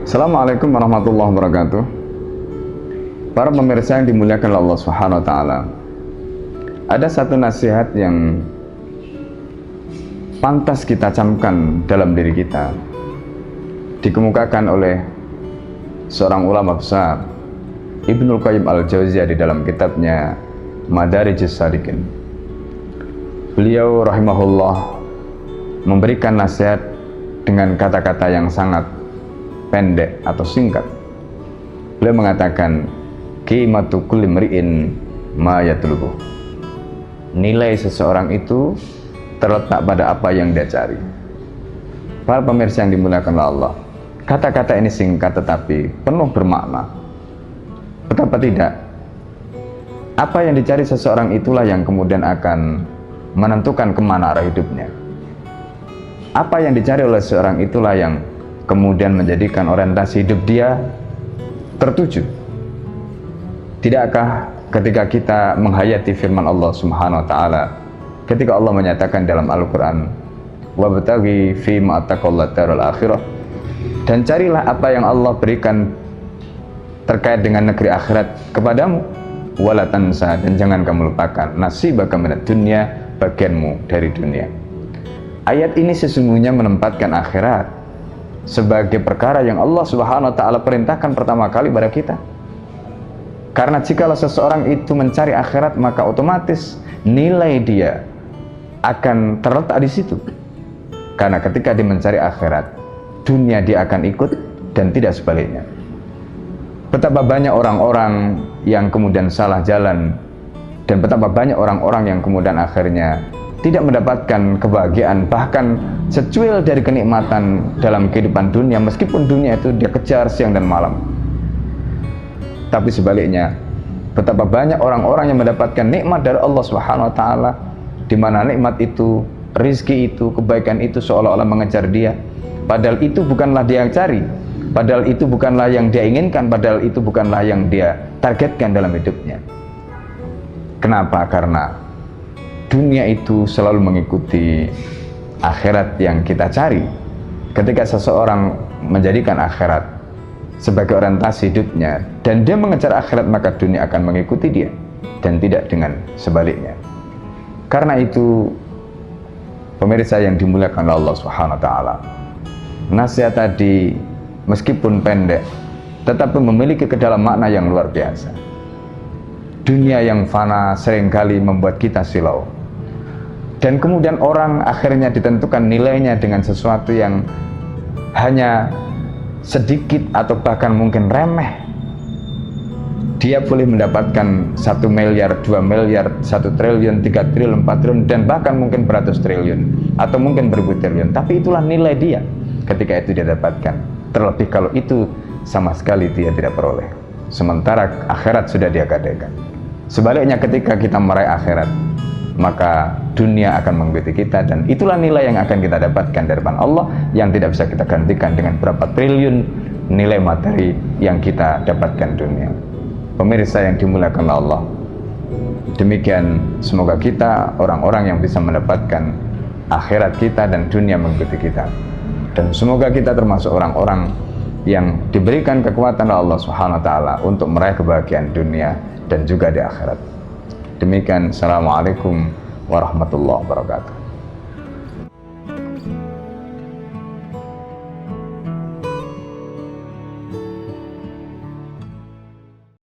Assalamualaikum warahmatullahi wabarakatuh. Para pemirsa yang dimuliakan oleh Allah Subhanahu wa taala. Ada satu nasihat yang pantas kita camkan dalam diri kita. Dikemukakan oleh seorang ulama besar, Ibnul Qayyim Al-Jauziyah, di dalam kitabnya Madarijus Salikin. Beliau rahimahullah memberikan nasihat dengan kata-kata yang sangat pendek atau singkat. Beliau mengatakan, qimatu kulli mri'in ma yatlubuh. Nilai seseorang itu terletak pada apa yang dia cari. Para pemirsa yang dimuliakan oleh Allah, kata-kata ini singkat tetapi penuh bermakna. Betapa tidak, apa yang dicari seseorang itulah yang kemudian akan menentukan kemana arah hidupnya. Apa yang dicari oleh seseorang itulah yang kemudian menjadikan orientasi hidup dia tertuju. Tidakkah ketika kita menghayati firman Allah Subhanahu wa taala, ketika Allah menyatakan dalam Al-Qur'an, wabtaghi fima ataqallahu darul akhirah, dan carilah apa yang Allah berikan terkait dengan negeri akhirat kepadamu, wala tansa, dan jangan kamu lupakan nasibaka minad dunya, bagianmu dari dunia. Ayat ini sesungguhnya menempatkan akhirat sebagai perkara yang Allah Subhanahu wa taala perintahkan pertama kali pada kita. Karena jikalau seseorang itu mencari akhirat, maka otomatis nilai dia akan terletak di situ. Karena ketika dia mencari akhirat, dunia dia akan ikut dan tidak sebaliknya. Betapa banyak orang-orang yang kemudian salah jalan, dan betapa banyak orang-orang yang kemudian akhirnya tidak mendapatkan kebahagiaan, bahkan secuil dari kenikmatan dalam kehidupan dunia, meskipun dunia itu dia kejar siang dan malam. Tapi sebaliknya, betapa banyak orang-orang yang mendapatkan nikmat dari Allah Subhanahu wa taala, di mana nikmat itu, rizki itu, kebaikan itu seolah-olah mengejar dia, padahal itu bukanlah dia yang cari, padahal itu bukanlah yang dia inginkan, padahal itu bukanlah yang dia targetkan dalam hidupnya. Kenapa? Karena dunia itu selalu mengikuti akhirat yang kita cari. Ketika seseorang menjadikan akhirat sebagai orientasi hidupnya dan dia mengejar akhirat, maka dunia akan mengikuti dia dan tidak dengan sebaliknya. Karena itu, pemirsa yang dimuliakan oleh Allah Subhanahu wa taala, nasihat tadi meskipun pendek tetapi memiliki kedalam makna yang luar biasa. Dunia yang fana seringkali membuat kita silau. Dan kemudian orang akhirnya ditentukan nilainya dengan sesuatu yang hanya sedikit atau bahkan mungkin remeh. Dia boleh mendapatkan 1 miliar, 2 miliar, 1 triliun, 3 triliun, 4 triliun, dan bahkan mungkin beratus triliun atau mungkin beribu triliun. Tapi itulah nilai dia ketika itu dia dapatkan. Terlebih kalau itu sama sekali dia tidak peroleh, sementara akhirat sudah dia gadaikan. Sebaliknya, ketika kita meraih akhirat, maka dunia akan mengikuti kita, dan itulah nilai yang akan kita dapatkan dari depan Allah yang tidak bisa kita gantikan dengan berapa triliun nilai materi yang kita dapatkan dunia. Pemirsa yang dimuliakan Allah, demikian semoga kita orang-orang yang bisa mendapatkan akhirat kita dan dunia mengikuti kita, dan semoga kita termasuk orang-orang yang diberikan kekuatan oleh Allah Subhanahu wa taala untuk meraih kebahagiaan dunia dan juga di akhirat. Demikian, assalamualaikum warahmatullahi wabarakatuh.